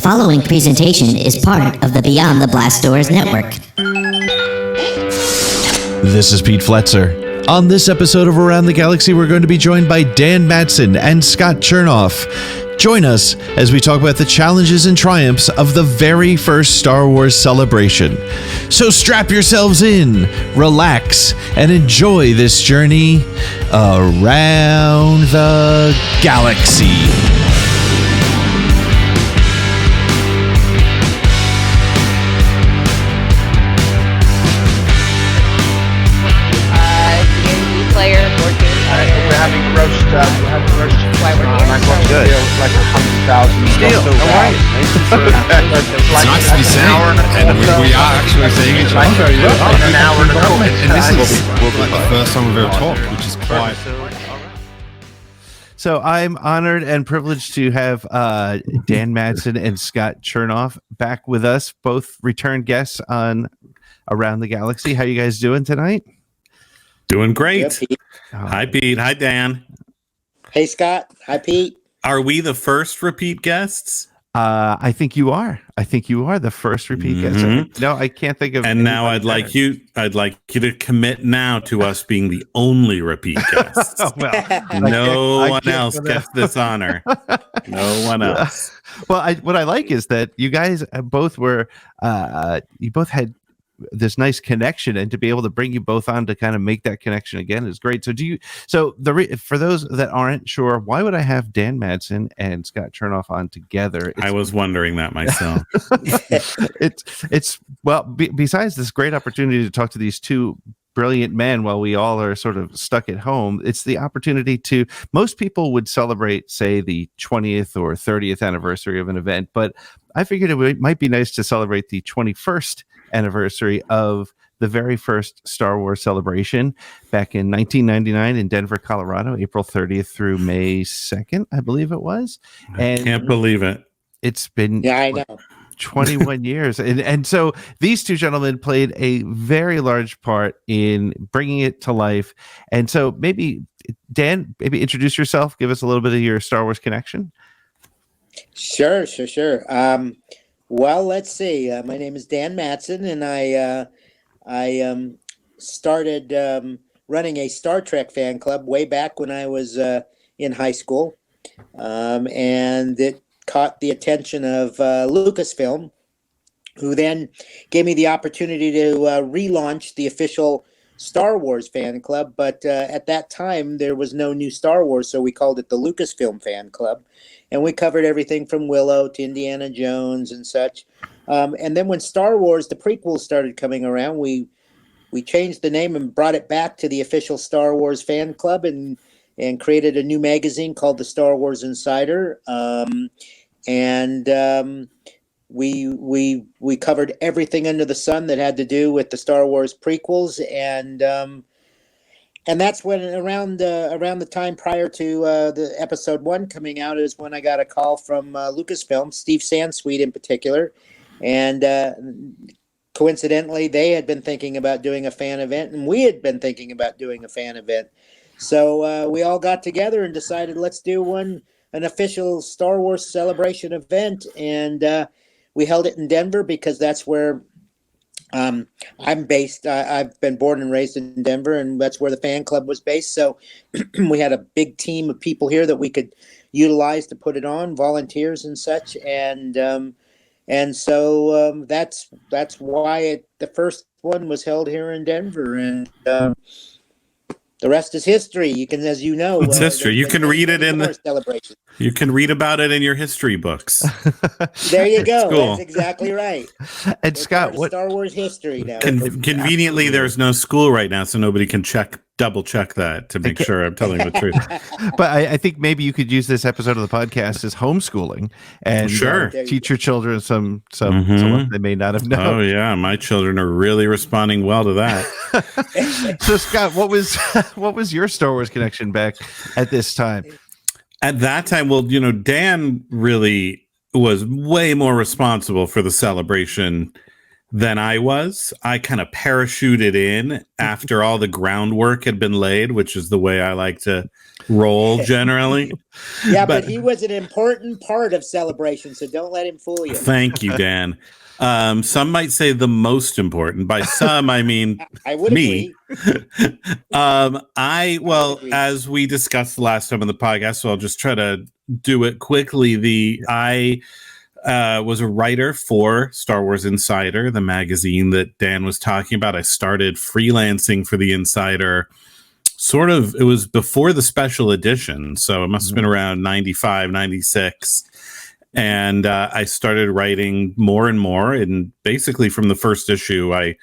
following presentation is part of the Beyond the Blast Doors network. This is Pete Fletzer. On this episode of Around the Galaxy, we're going to be joined by Dan Madsen and Scott Chernoff. Join us as we talk about the challenges and triumphs of the very first Star Wars celebration. So strap yourselves in, relax, and enjoy this journey around the galaxy. Good. Like 100,000 Deal. All right. It's nice to be saying, and we are actually seeing each other. An hour and a half. And this is like the first time we've ever talked, which is quite. So I'm honored and privileged to have Dan Madsen and Scott Chernoff back with us, both return guests on Around the Galaxy. How you guys doing tonight? Doing great. Yep, Pete. Hi, Pete. Hi, Dan. Hey, Scott. Hi, Pete. Are we the first repeat guests? I think you are. I think you are the first repeat guest. No, I can't think of. And now I'd like you to commit now to us being the only repeat guests. No one else gets this honor. No one else. Well, what I like is that you guys both were. You both had this nice connection, and to be able to bring you both on to kind of make that connection again is great. So for those that aren't sure, why would I have Dan Madsen and Scott Chernoff on together? I was wondering that myself. Besides this great opportunity to talk to these two brilliant men while we all are sort of stuck at home, it's the opportunity to, most people would celebrate, say, the 20th or 30th anniversary of an event, but I figured it might be nice to celebrate the 21st anniversary of the very first Star Wars celebration back in 1999 in Denver, Colorado, April 30th through May 2nd, I believe it was. And I can't believe it. It's been I know. 21 years. And so these two gentlemen played a very large part in bringing it to life. And so maybe, Dan, introduce yourself. Give us a little bit of your Star Wars connection. Sure. Well, let's see. My name is Dan Madsen, and I started running a Star Trek fan club way back when I was in high school, and it caught the attention of Lucasfilm, who then gave me the opportunity to relaunch the official Star Wars fan club. But at that time, there was no new Star Wars, so we called it the Lucasfilm fan club. And we covered everything from Willow to Indiana Jones and such. And then when Star Wars, the prequels started coming around, we changed the name and brought it back to the official Star Wars fan club and created a new magazine called the Star Wars Insider. We covered everything under the sun that had to do with the Star Wars prequels, and that's when around the time prior to the episode 1 coming out is when I got a call from Lucasfilm, Steve Sansweet in particular, and coincidentally they had been thinking about doing a fan event, and we had been thinking about doing a fan event. So we all got together and decided, let's do an official Star Wars celebration event, and we held it in Denver because that's where I'm based. I've been born and raised in Denver, and that's where the fan club was based. So we had a big team of people here that we could utilize to put it on, volunteers and such, and so that's why the first one was held here in Denver, and the rest is history. You can, as you know, it's history. You can read it in the celebration. You can read about it in your history books. There you go. Cool. That's exactly right. And We're Scott, what Star Wars history now? Conveniently, there's no school right now, so nobody can double check that to make sure I'm telling the truth. But I think maybe you could use this episode of the podcast as homeschooling and sure. Teach your children some they may not have known. Oh yeah, my children are really responding well to that. So Scott, what was your Star Wars connection back at this time? At that time, well, Dan really was way more responsible for the celebration than I was. I kind of parachuted in after all the groundwork had been laid, which is the way I like to roll generally. Yeah, but he was an important part of Celebration, so don't let him fool you. Thank you, Dan. Some might say the most important. By some, I mean I would me. Agree. As we discussed last time on the podcast, so I'll just try to do it quickly. I was a writer for Star Wars Insider, the magazine that Dan was talking about. I started freelancing for the Insider. It was before the special edition, so it must have been around 95, 96. And I started writing more and more. And basically from the first issue I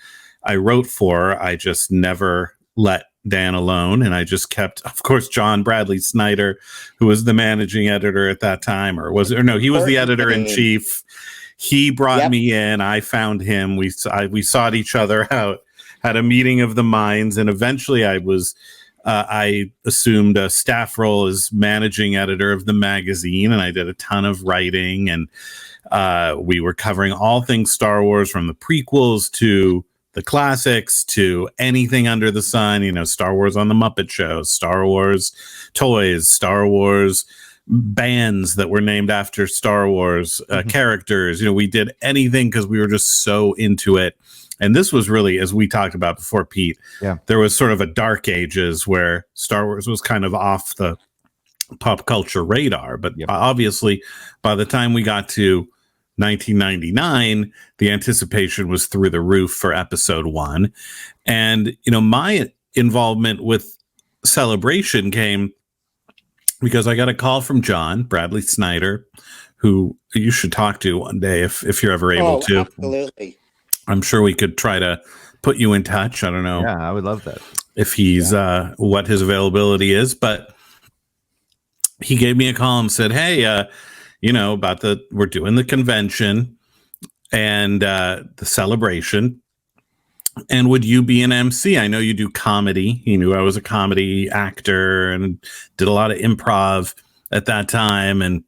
wrote for, I just never let Dan alone. And I just kept, of course, John Bradley Snyder, who was the managing editor at that time, he was the editor-in-chief. He brought me in. I found him. We sought each other out, had a meeting of the minds. And eventually I assumed a staff role as managing editor of the magazine, and I did a ton of writing, and we were covering all things Star Wars, from the prequels to the classics to anything under the sun, Star Wars on the Muppet Show, Star Wars toys, Star Wars bands that were named after Star Wars characters. We did anything because we were just so into it. And this was really, as we talked about before, Pete, there was sort of a dark ages where Star Wars was kind of off the pop culture radar. But obviously, by the time we got to 1999, the anticipation was through the roof for episode 1. And, my involvement with Celebration came because I got a call from John Bradley Snyder, who you should talk to one day if you're ever able to. Absolutely. I'm sure we could try to put you in touch. I don't know. Yeah, I would love that. If he's what his availability is, but he gave me a call and said, "Hey, we're doing the convention and the Celebration, and would you be an MC? I know you do comedy." He knew I was a comedy actor and did a lot of improv at that time, and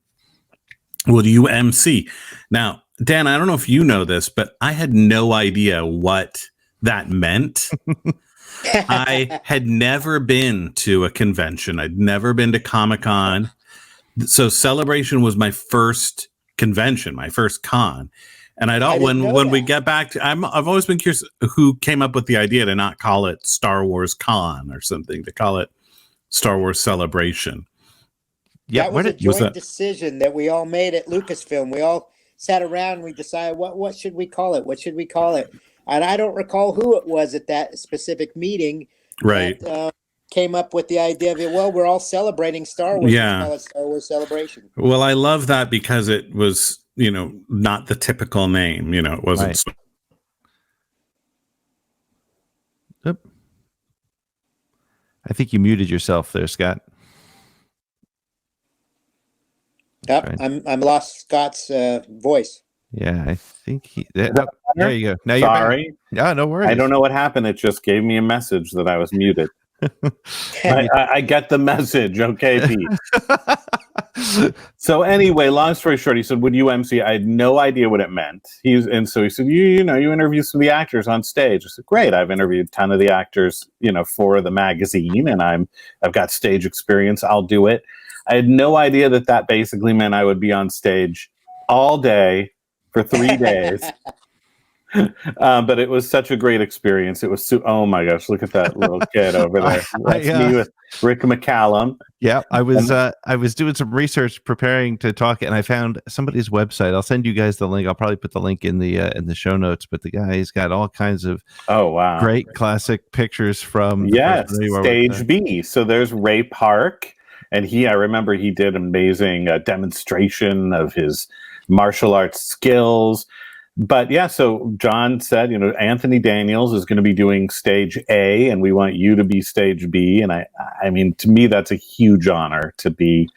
would you MC? Now, Dan, I don't know if you know this, but I had no idea what that meant. I had never been to a convention. I'd never been to Comic-Con. So Celebration was my first convention, my first con. And when we get back to, I've always been curious who came up with the idea to not call it Star Wars Con or something, to call it Star Wars Celebration. Yeah, that was a joint decision that we all made at Lucasfilm. We all sat around and we decided what should we call it? What should we call it? And I don't recall who it was at that specific meeting. Right. That, came up with the idea of it. Well, we're all celebrating Star Wars. Yeah. Call it Star Wars Celebration. Well, I love that because it was, not the typical name. It wasn't. Right. Yep. I think you muted yourself there, Scott. Yep, I'm lost Scott's voice. Yeah, I think there you go. Now you're sorry. Back. Yeah, no worries. I don't know what happened. It just gave me a message that I was muted. I get the message. Okay, Pete. So anyway, long story short, he said, "Would you MC?" I had no idea what it meant. So he said, you interview some of the actors on stage. I said, "Great, I've interviewed a ton of the actors, for the magazine, and I've got stage experience. I'll do it." I had no idea that basically meant I would be on stage all day for 3 days. But it was such a great experience. It was oh my gosh, look at that little kid over there. That's me with Rick McCallum. Yeah, I was doing some research preparing to talk, and I found somebody's website. I'll send you guys the link. I'll probably put the link in the show notes. But the guy's got all kinds of great classic pictures from Stage B. So there's Ray Park. And I remember he did amazing demonstration of his martial arts skills. But yeah, so John said, Anthony Daniels is going to be doing stage A, and we want you to be stage B. And I mean, to me, that's a huge honor to be,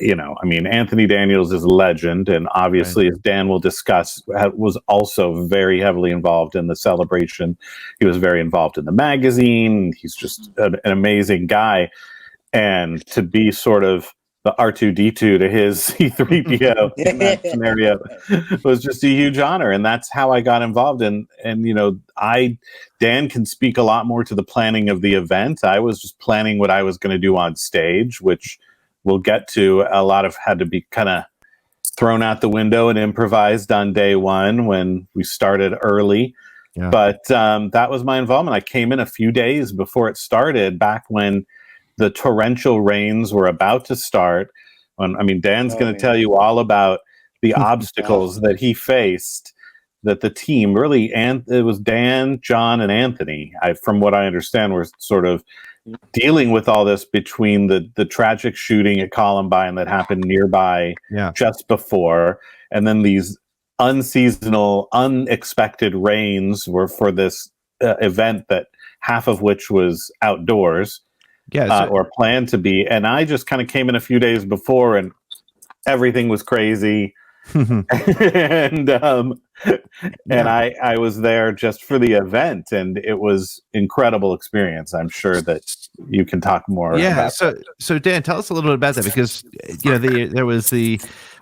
Anthony Daniels is a legend. And obviously, as Dan will discuss, was also very heavily involved in the Celebration. He was very involved in the magazine. He's just an amazing guy. And to be sort of the R2D2 to his C3PO in that scenario was just a huge honor. And that's how I got involved. And Dan can speak a lot more to the planning of the event. I was just planning what I was going to do on stage, which we'll get to. A lot of had to be kind of thrown out the window and improvised on day one when we started early. Yeah. But that was my involvement. I came in a few days before it started, back when the torrential rains were about to start. Dan's going to tell you all about the obstacles that he faced, that the team really, and it was Dan, John, and Anthony, from what I understand, were sort of dealing with all this between the tragic shooting at Columbine that happened nearby just before, and then these unseasonal, unexpected rains were for this event that half of which was outdoors. Or planned to be. And I just kind of came in a few days before and everything was crazy. and I was there just for the event, and it was incredible experience. I'm sure that you can talk more about so Dan, tell us a little bit about that, because there was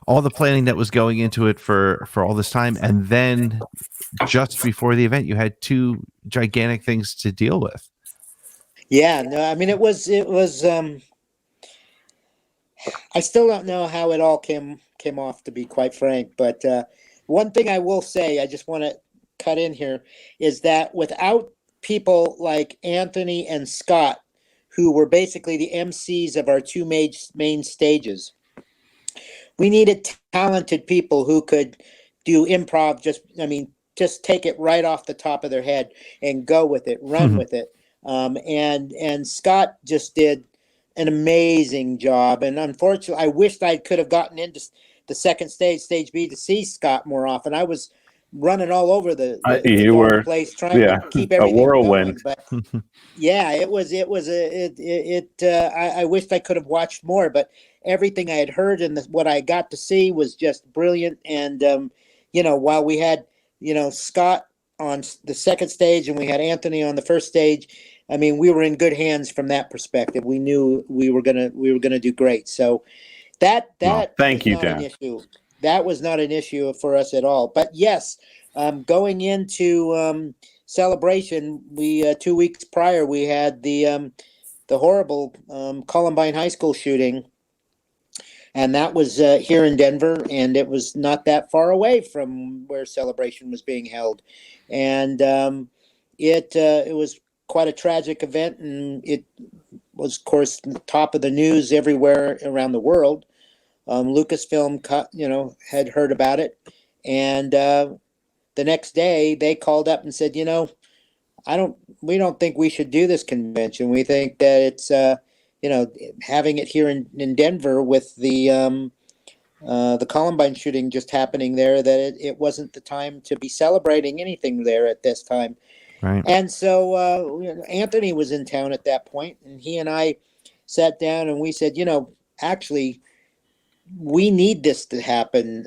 all the planning that was going into it for all this time, and then just before the event you had two gigantic things to deal with. Yeah, no, I mean, it was, I still don't know how it all came off, to be quite frank. But one thing I will say, I just want to cut in here, is that without people like Anthony and Scott, who were basically the MCs of our two main stages, we needed talented people who could do improv, just take it right off the top of their head and go with it, run with it. And Scott just did an amazing job. And unfortunately, I wished I could have gotten into the second stage B, to see Scott more often. I was running all over the place trying to keep everything whirlwind. going. But yeah, it was I wished I could have watched more, but everything I had heard and what I got to see was just brilliant. And while we had Scott on the second stage and we had Anthony on the first stage, I mean, we were in good hands from that perspective. We knew we were gonna do great. So that thank you, Dan. That was not an issue for us at all. But yes, going into Celebration, we 2 weeks prior we had the horrible Columbine High School shooting, and that was here in Denver, and it was not that far away from where Celebration was being held, and it was quite a tragic event, and it was, of course, top of the news everywhere around the world. Lucasfilm, had heard about it, and the next day they called up and said, we don't think we should do this convention. We think that it's, having it here in Denver with the Columbine shooting just happening there, that it wasn't the time to be celebrating anything there at this time. Right. And so Anthony was in town at that point, and he and I sat down and we said, actually, we need this to happen,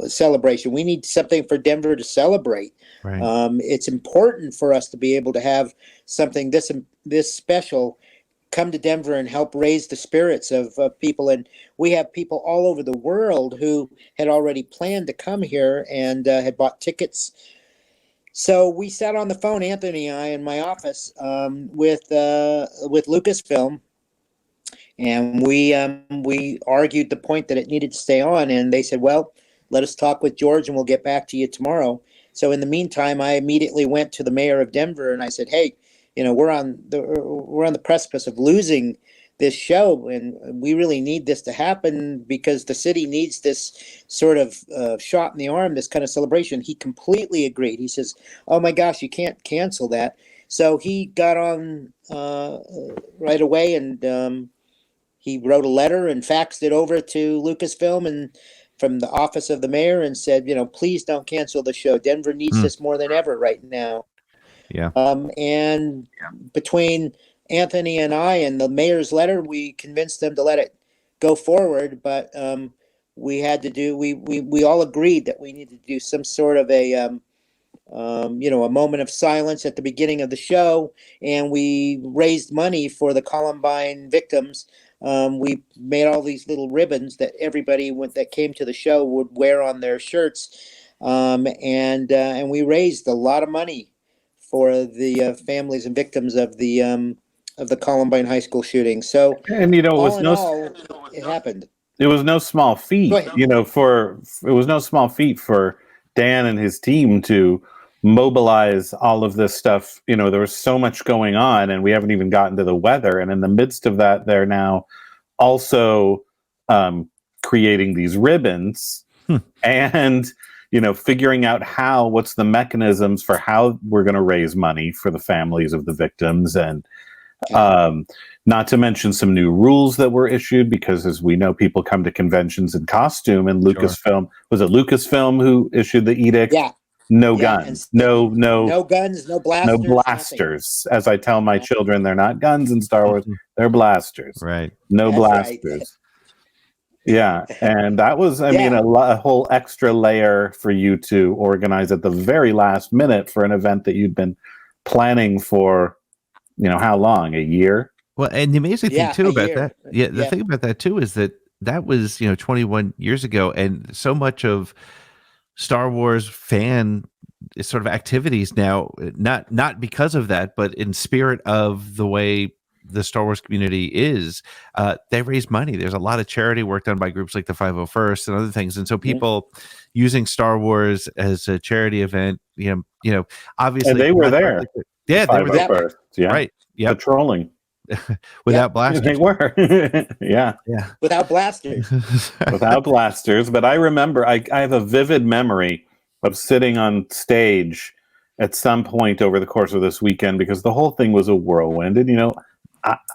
Celebration. We need something for Denver to celebrate. Right. It's important for us to be able to have something this special come to Denver and help raise the spirits of people. And we have people all over the world who had already planned to come here and had bought tickets. So we sat on the phone, Anthony and I, in my office with Lucasfilm, and we argued the point that it needed to stay on. And they said, well, let us talk with George and we'll get back to you tomorrow. So in the meantime, I immediately went to the mayor of Denver and I said, hey, we're on the precipice of losing this show, and we really need this to happen because the city needs this sort of shot in the arm, this kind of celebration. He completely agreed. He says, oh my gosh, you can't cancel that. So he got on right away, and he wrote a letter and faxed it over to Lucasfilm and from the office of the mayor and said, please don't cancel the show. Denver needs this more than ever right now. Yeah. And between Anthony and I and the mayor's letter, we convinced them to let it go forward. But we had to do, we all agreed that we needed to do some sort of a moment of silence at the beginning of the show. And we raised money for the Columbine victims we made all these little ribbons that everybody that came to the show would wear on their shirts, and we raised a lot of money for the families and victims of the Columbine High School shooting. So, And it was it happened. It was no small feat, Go ahead. it was no small feat for Dan and his team to mobilize all of this stuff. There was so much going on, and we haven't even gotten to the weather. And in the midst of that, they're now also creating these ribbons and, figuring out what's the mechanisms for how we're going to raise money for the families of the victims. And not to mention some new rules that were issued, because as we know, people come to conventions in costume, and Lucasfilm, was it Lucasfilm who issued the edict? Yeah. No guns, no guns, no blasters. No blasters. As I tell my children, they're not guns in Star Wars, they're blasters. Right. No That's blasters. right. Yeah. And that was, I mean, a whole extra layer for you to organize at the very last minute for an event that you'd been planning for, how long? A year? Well, and the amazing thing too about that, the Yeah. thing about that too is that was 21 years ago, and so much of Star Wars fan sort of activities now, not because of that, but in spirit of the way the Star Wars community is, they raise money. There's a lot of charity work done by groups like the 501st and other things, and so people using Star Wars as a charity event, obviously, And they were there. Yeah, they were there. First. Yeah. Right. Yeah. Patrolling. Without blasters. They were. Yeah. Without blasters. Without blasters. But I remember, I have a vivid memory of sitting on stage at some point over the course of this weekend, because the whole thing was a whirlwind. And,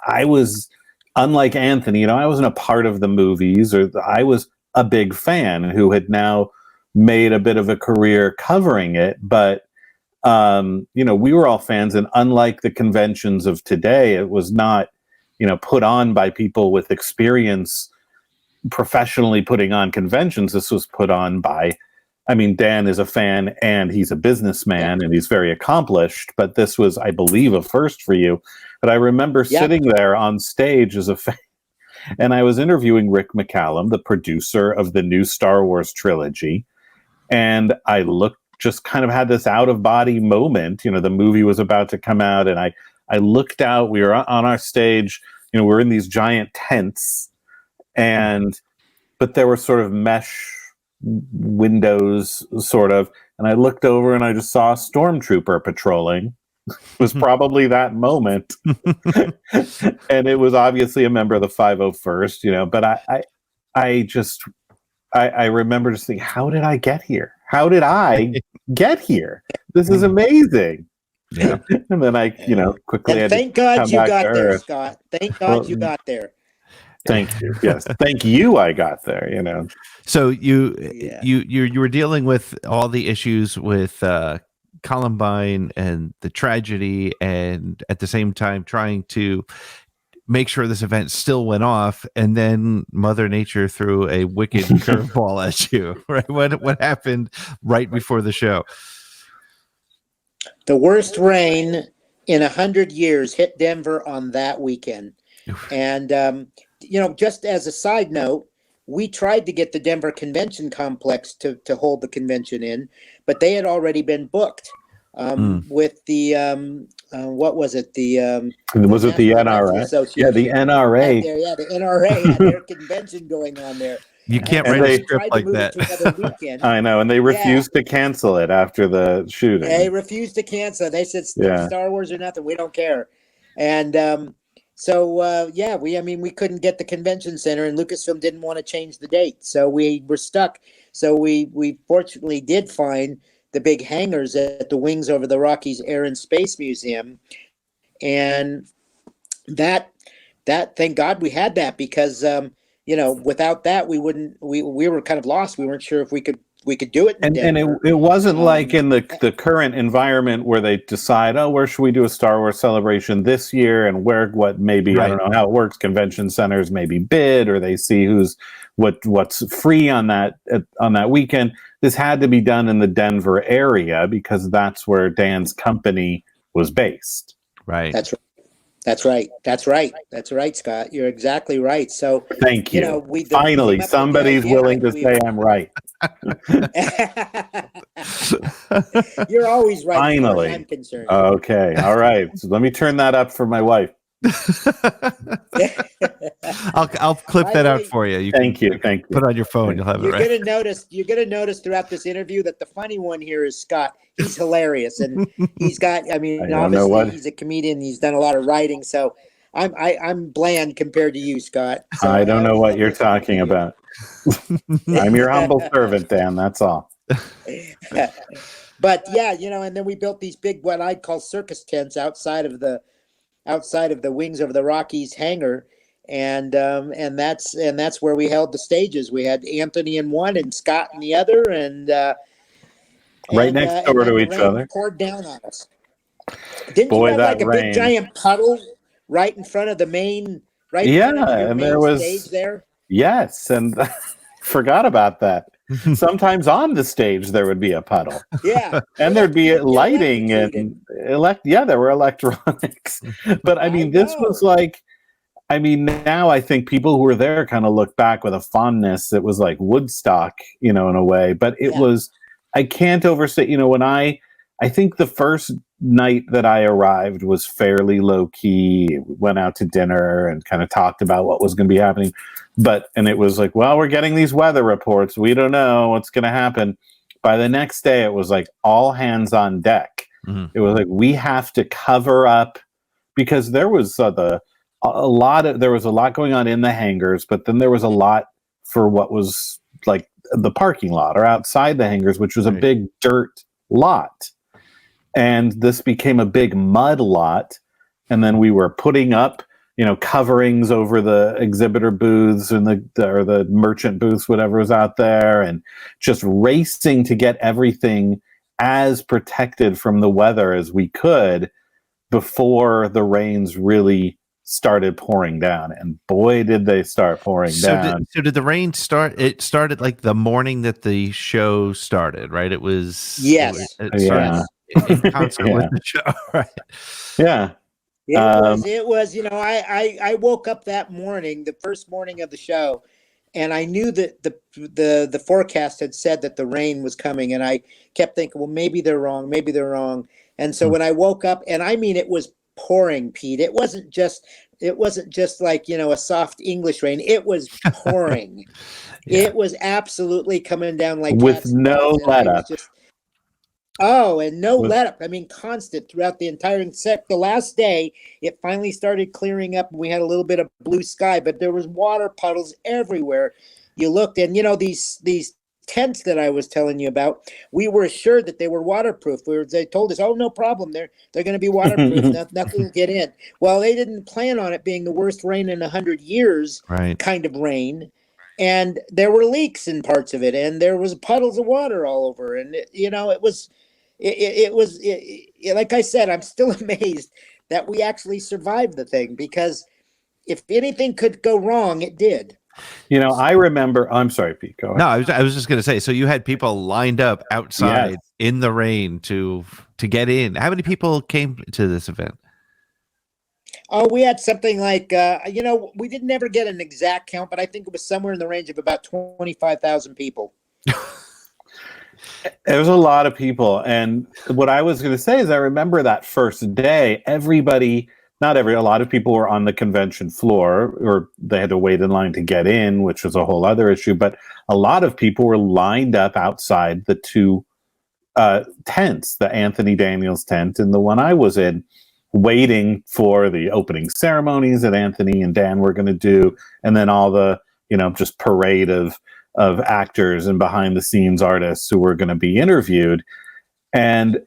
I was, unlike Anthony, I wasn't a part of the movies, or I was a big fan who had now made a bit of a career covering it. But we were all fans, and unlike the conventions of today, it was not, put on by people with experience professionally putting on conventions. This was put on by, Dan is a fan and he's a businessman and he's very accomplished, but this was, I believe, a first for you. But I remember sitting there on stage as a fan, and I was interviewing Rick McCallum, the producer of the new Star Wars trilogy, and I just kind of had this out-of-body moment. The movie was about to come out, and I looked out. We were on our stage. We're in these giant tents, but there were sort of mesh windows, sort of, and I looked over and I just saw a stormtrooper patrolling. It was probably that moment. And it was obviously a member of the 501st, but I remember just thinking, how did I get here? How did I get here? This is amazing. Yeah. And then I, quickly And had thank to God come you back got to there, Earth. Scott. Thank God you got there. Thank you. Yes. Thank you. I got there, So you were dealing with all the issues with Columbine and the tragedy, and at the same time trying to make sure this event still went off, and then Mother Nature threw a wicked curveball at you. Right? What happened right before the show? The worst rain in 100 years hit Denver on that weekend. And, just as a side note, we tried to get the Denver Convention Complex to hold the convention in, but they had already been booked with the, what was it? Was it the NRA? Yeah, the NRA. The NRA had their convention going on there. You can't write a script like that. I know, and they refused to cancel it after the shooting. They refused to cancel. They said, Star Wars or nothing. We don't care. And we couldn't get the convention center, and Lucasfilm didn't want to change the date. So we were stuck. So we fortunately did find the big hangars at the Wings Over the Rockies Air and Space Museum. And that thank God we had that, because without that we were kind of lost. We weren't sure if we could do it. And it wasn't like in the current environment where they decide, where should we do a Star Wars celebration this year, and what maybe, right. I don't know how it works. Convention centers maybe bid, or they see what's free on that weekend. This had to be done in the Denver area because that's where Dan's company was based. Right. That's right. That's right. That's right. That's right, Scott. You're exactly right. So, Thank you. we Finally, came up with the somebody's idea willing that to say I'm right. You're always right, as far as Finally. I'm concerned. Okay. All right. So let me turn that up for my wife. I'll clip By that the out way, for you. Thank you. Thank you. Put it on your phone. You'll have it You're right. gonna notice throughout this interview that the funny one here is Scott. He's hilarious, and he's got. I mean, I don't know obviously, what- he's a comedian. He's done a lot of writing, so I'm bland compared to you, Scott. So I don't know always what love you're listening to talking you. about. I'm your humble servant, Dan. That's all. But yeah, and then we built these big, what I'd call circus tents outside of the wings of the Rockies hangar, and that's where we held the stages. We had Anthony in one and Scott in the other, and Right next door and then to the each rain other. poured down on us. Didn't Boy, you have that like a rain. big giant puddle right in front of the main, right in front of Yeah, your and main there was stage there? yes, and forgot about that. Sometimes on the stage there would be a puddle, Yeah, and there'd be lighting and there were electronics. But I mean, this was like, I mean, now I think people who were there kind of look back with a fondness. It was like Woodstock, in a way. But it was, I can't overstate. When I think the first night that I arrived was fairly low key. Went out to dinner and kind of talked about what was going to be happening. And it was like, well, we're getting these weather reports. We don't know what's going to happen. By the next day, it was like all hands on deck. Mm-hmm. It was like, we have to cover up, because there was there was a lot going on in the hangars, but then there was a lot for what was like the parking lot or outside the hangars, which was a big dirt lot. And this became a big mud lot. And then we were putting up, coverings over the exhibitor booths and the merchant booths, whatever was out there, and just racing to get everything as protected from the weather as we could before the rains really started pouring down. And boy, did they start pouring down. So did the rain start? It started like the morning that the show started, right? It was yes. It started in concert with the show, right? Yeah. It was, I woke up that morning, the first morning of the show, and I knew that the forecast had said that the rain was coming, and I kept thinking, well, maybe they're wrong. And so when I woke up, and I mean, it was pouring, Pete. It wasn't just like, a soft English rain. It was pouring. It was absolutely coming down like with cats and no dogs, let up. And no let up. I mean, constant throughout the entire set. The last day, it finally started clearing up, and we had a little bit of blue sky, but there was water puddles everywhere. You looked, and these tents that I was telling you about, we were assured that they were waterproof. They told us, oh, no problem, they're going to be waterproof. Nothing will get in. Well, they didn't plan on it being the worst rain in 100 years, kind of rain. And there were leaks in parts of it, and there was puddles of water all over, and it was. It was like I said, I'm still amazed that we actually survived the thing, because if anything could go wrong, it did. I remember. I'm sorry, Pete. Go ahead. No, I was just going to say. So you had people lined up outside in the rain to get in. How many people came to this event? Oh, we had something like we didn't ever get an exact count, but I think it was somewhere in the range of about 25,000 people. There was a lot of people. And what I was going to say is I remember that first day, a lot of people were on the convention floor, or they had to wait in line to get in, which was a whole other issue. But a lot of people were lined up outside the two tents, the Anthony Daniels tent and the one I was in, waiting for the opening ceremonies that Anthony and Dan were going to do. And then all the, just parade of actors and behind the scenes artists who were going to be interviewed. And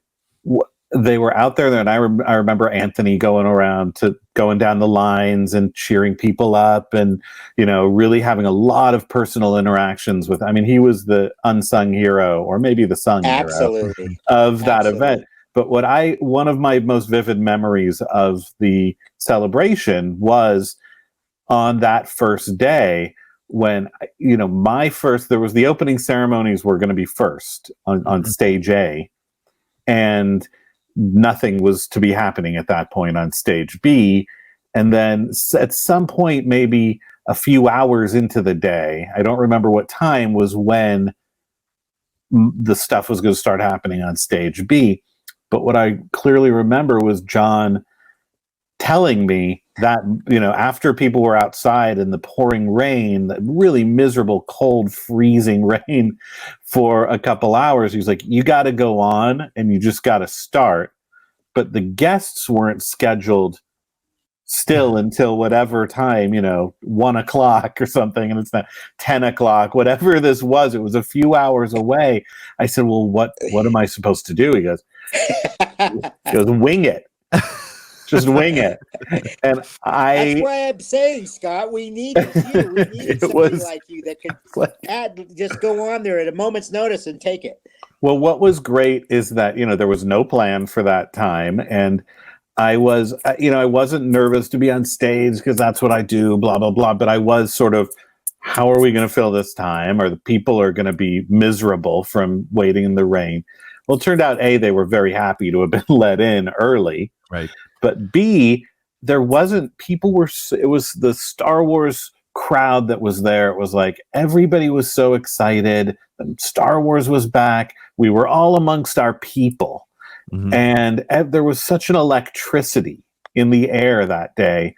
they were out there, and I remember Anthony going down the lines and cheering people up, and really having a lot of personal interactions with. I mean, he was the unsung hero, or maybe the sung hero of that event. But one of my most vivid memories of the celebration was on that first day, when there was the opening ceremonies were going to be first on stage A, and nothing was to be happening at that point on stage B. And then at some point, maybe a few hours into the day, I don't remember what time, was when the stuff was going to start happening on stage B. But what I clearly remember was John telling me that, after people were outside in the pouring rain, the really miserable, cold, freezing rain for a couple hours, he's like, you got to go on and you just got to start. But the guests weren't scheduled still until whatever time, 1 o'clock or something, and it's not 10 o'clock, whatever this was, it was a few hours away. I said, well, what am I supposed to do? He goes, wing it. Just wing it. And That's why I'm saying, Scott, we needed you. We needed somebody like you that could just go on there at a moment's notice and take it. Well, what was great is that, there was no plan for that time. And I was, I wasn't nervous to be on stage because that's what I do, blah, blah, blah. But I was sort of, how are we going to fill this time? Or the people are going to be miserable from waiting in the rain. Well, it turned out, A, they were very happy to have been let in early. Right. But B, it was the Star Wars crowd that was there. It was like everybody was so excited. Star Wars was back. We were all amongst our people. Mm-hmm. And there was such an electricity in the air that day.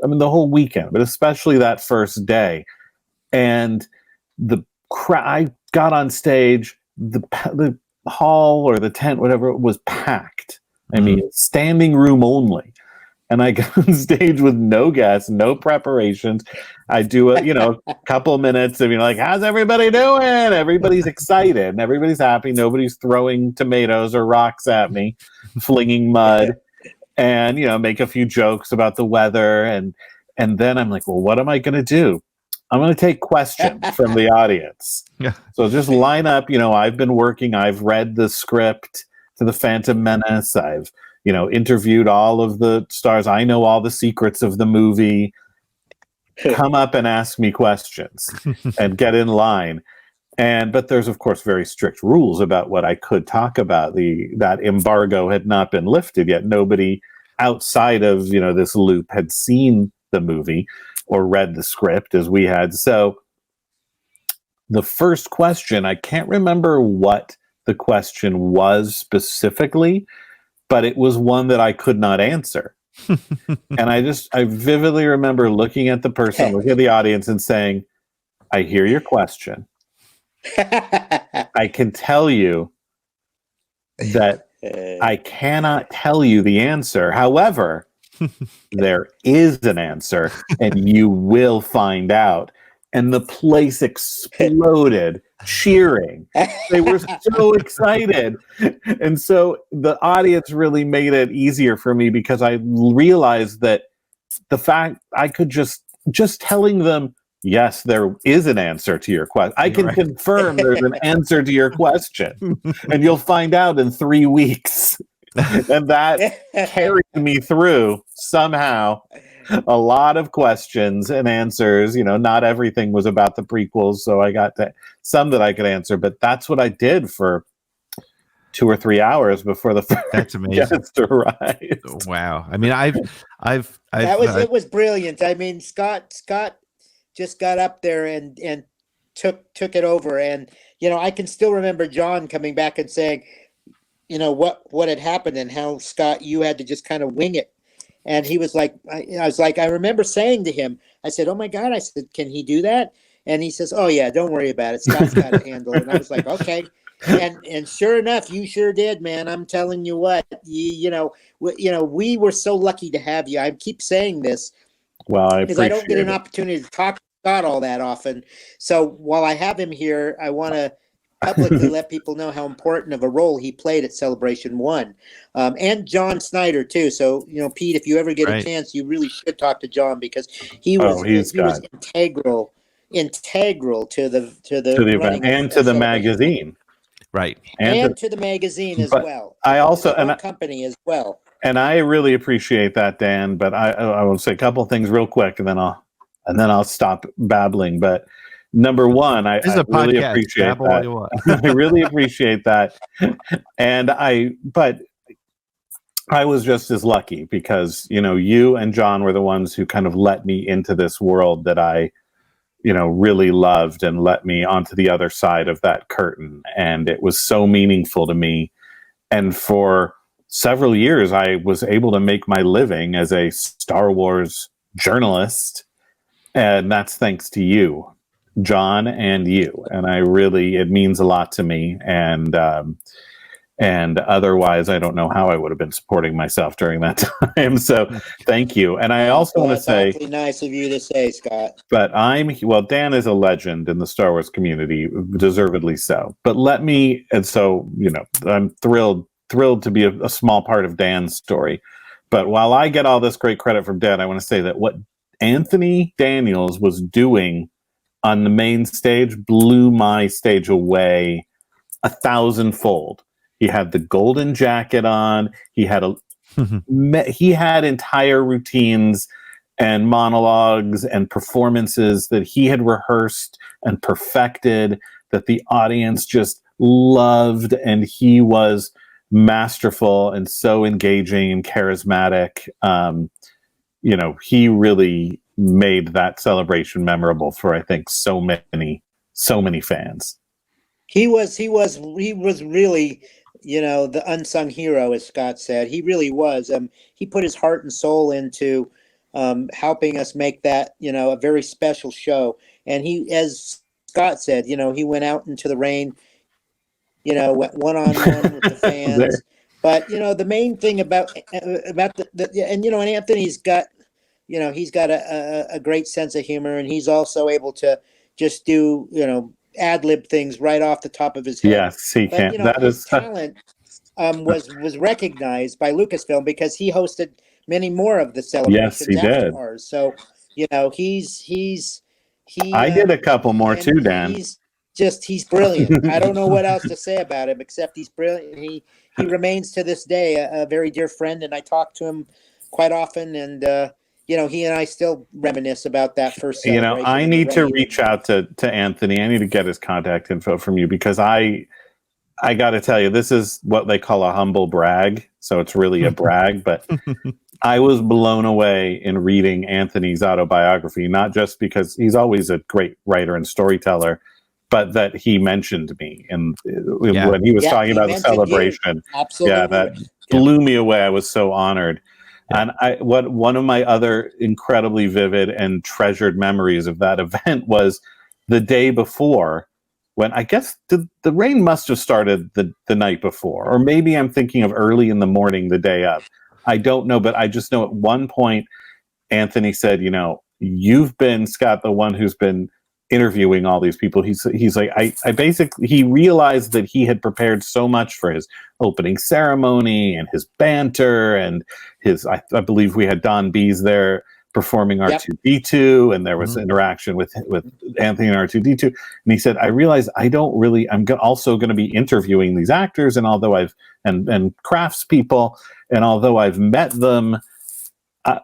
I mean, the whole weekend, but especially that first day. And I got on stage, the hall or the tent, whatever, it was packed. I mean, standing room only. And I got on stage with no guests, no preparations. I do a couple minutes of, like, how's everybody doing? Everybody's excited and everybody's happy. Nobody's throwing tomatoes or rocks at me, flinging mud, and, make a few jokes about the weather. And then I'm like, well, what am I going to do? I'm going to take questions from the audience. Yeah. So just line up, I've been working, I've read the script to The Phantom Menace. I've, interviewed all of the stars. I know all the secrets of the movie. Come up and ask me questions and get in line. But there's, of course, very strict rules about what I could talk about. That embargo had not been lifted yet. Nobody outside of, this loop had seen the movie or read the script as we had. So the first question, I can't remember what the question was specifically, but it was one that I could not answer. And I vividly remember looking at the person, looking at the audience and saying, I hear your question. I can tell you that I cannot tell you the answer. However, there is an answer and you will find out. And the place exploded, cheering. They were so excited. And so the audience really made it easier for me because I realized that the fact I could just telling them, yes, there is an answer to your question. I can confirm there's an answer to your question. And you'll find out in 3 weeks. And that carried me through somehow. A lot of questions and answers. Not everything was about the prequels, so I got some that I could answer. But that's what I did for 2 or 3 hours before the first guest arrived. Wow! I mean, it was brilliant. I mean, Scott just got up there and took it over, and I can still remember John coming back and saying, what had happened and how, Scott, you had to just kind of wing it. And he was like, I remember saying to him, I said, oh my God, I said, can he do that? And he says, oh yeah, don't worry about it. Scott's got to handle it. And I was like, okay. And sure enough, you sure did, man. I'm telling you what, we were so lucky to have you. I keep saying this. Well, because I don't get an opportunity to talk to Scott all that often. So while I have him here, I want to publicly let people know how important of a role he played at Celebration 1. And John Snyder too. So, Pete, if you ever get a chance, you really should talk to John because he was integral to the event and to the magazine. Right. And to the magazine as well. I also and company as well. And I really appreciate that, Dan, but I will say a couple things real quick and then I'll stop babbling. But number one, I really appreciate that. I really appreciate that. But I was just as lucky because, you and John were the ones who kind of let me into this world that I, really loved and let me onto the other side of that curtain. And it was so meaningful to me. And for several years, I was able to make my living as a Star Wars journalist. And that's thanks to you, John, and you. And it means a lot to me. And otherwise, I don't know how I would have been supporting myself during that time. So thank you. And I also want to say, awfully nice of you to say, Scott. But Dan is a legend in the Star Wars community, deservedly so. But I'm thrilled to be a small part of Dan's story. But while I get all this great credit from Dan, I want to say that what Anthony Daniels was doing on the main stage blew my stage away 1,000-fold. He had the golden jacket on. He had entire routines and monologues and performances that he had rehearsed and perfected that the audience just loved, and he was masterful and so engaging and charismatic. He really made that celebration memorable for, I think, so many fans. He was really, the unsung hero, as Scott said. He really was. He put his heart and soul into helping us make that, a very special show. And he, as Scott said, he went out into the rain, went one-on-one with the fans. But, the main thing about and Anthony's got, he's got a great sense of humor, and he's also able to just do, ad-lib things right off the top of his head. Yes, he can. His talent was recognized by Lucasfilm because he hosted many more of the celebrations. Yes, he did. Ours. So, he's I did a couple more too, Dan. He's brilliant. I don't know what else to say about him except he's brilliant. He remains to this day a very dear friend, and I talk to him quite often, and he and I still reminisce about that first celebration. I need to reach out to Anthony. I need to get his contact info from you because I got to tell you, this is what they call a humble brag. So it's really a brag, but I was blown away in reading Anthony's autobiography, not just because he's always a great writer and storyteller, but that he mentioned me when he was talking about the celebration. Absolutely. Yeah, that blew me away. I was so honored. And one of my other incredibly vivid and treasured memories of that event was the day before, when I guess the rain must have started the night before, or maybe I'm thinking of early in the morning, the day of. I don't know, but I just know at one point, Anthony said, you've been, Scott, the one who's been interviewing all these people. He's like, I basically, he realized that he had prepared so much for his opening ceremony and his banter and I believe we had Don Bees there performing R2-D2, and there was interaction with Anthony and R2-D2. And he said, I realized I'm also going to be interviewing these actors, and although and craftspeople, and although I've met them,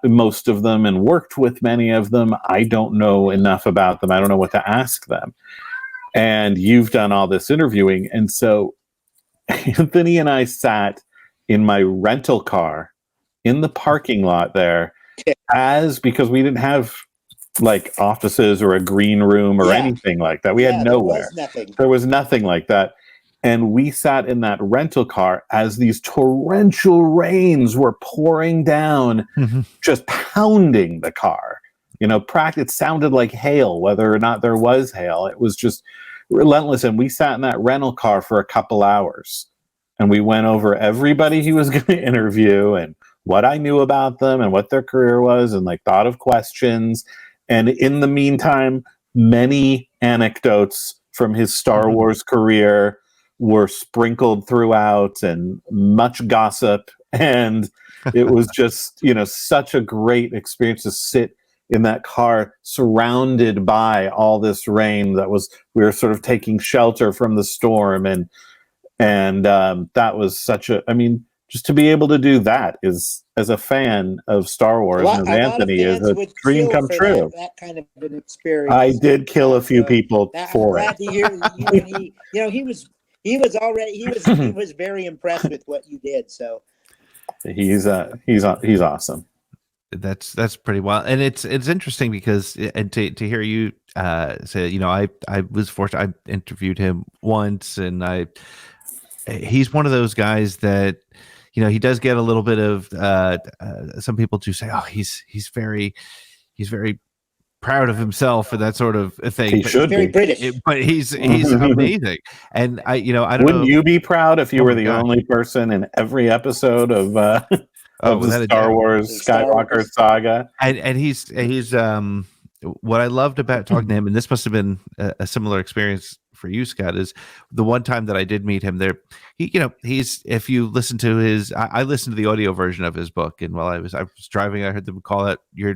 most of them, and worked with many of them, I don't know enough about them. I don't know what to ask them. And you've done all this interviewing. And so Anthony and I sat in my rental car in the parking lot there because we didn't have like offices or a green room or anything like that. We had nowhere. There was nothing like that. And we sat in that rental car as these torrential rains were pouring down, just pounding the car. It sounded like hail, whether or not there was hail. It was just relentless. And we sat in that rental car for a couple hours. And we went over everybody he was going to interview and what I knew about them and what their career was, and thought of questions. And in the meantime, many anecdotes from his Star Wars career were sprinkled throughout, and much gossip. And it was just, such a great experience to sit in that car surrounded by all this rain we were sort of taking shelter from the storm. And that was just to be able to do that is, as a fan of Star Wars and Anthony, is a dream come true. That kind of an experience. I did kill a few people for it. To hear he was very impressed with what you did. So He's awesome. That's pretty wild, and it's interesting because and to hear you say, I was fortunate. I interviewed him once, and he's one of those guys that he does get a little bit of some people do say, oh, he's very proud of himself and that sort of thing. He should very be. British. But he's amazing, and I don't Wouldn't know. you be proud if you were my the God. only person in every episode of of the without a Star doubt. Wars Star Skywalker Wars. saga? And he's what I loved about talking to him, and this must have been a similar experience for you, Scott, is the one time that I did meet him there. He's if you listen to his, I listened to the audio version of his book, and while I was driving, I heard them call out your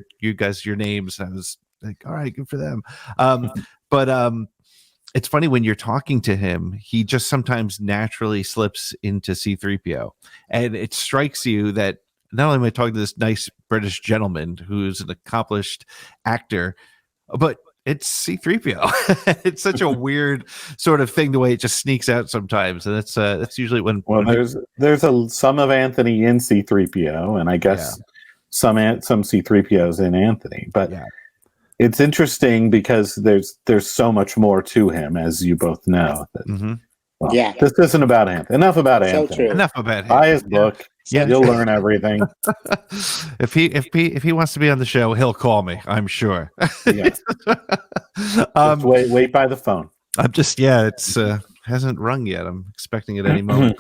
names, and I was like, all right, good for them. But it's funny when you're talking to him, he just sometimes naturally slips into C-3PO, and it strikes you that not only am I talking to this nice British gentleman who's an accomplished actor, but it's C-3PO. It's such a weird sort of thing, the way it just sneaks out sometimes, and that's usually when. Well, there's some of Anthony in C-3PO, and I guess some C-3POs in Anthony, but. Yeah. It's interesting because there's so much more to him, as you both know. This isn't about Anthony. Enough about Anthony. True. Enough about him. Buy his book. Yeah. You'll learn everything. If he wants to be on the show, he'll call me, I'm sure. Yes. Just wait by the phone. I'm just it's hasn't rung yet. I'm expecting it any moment.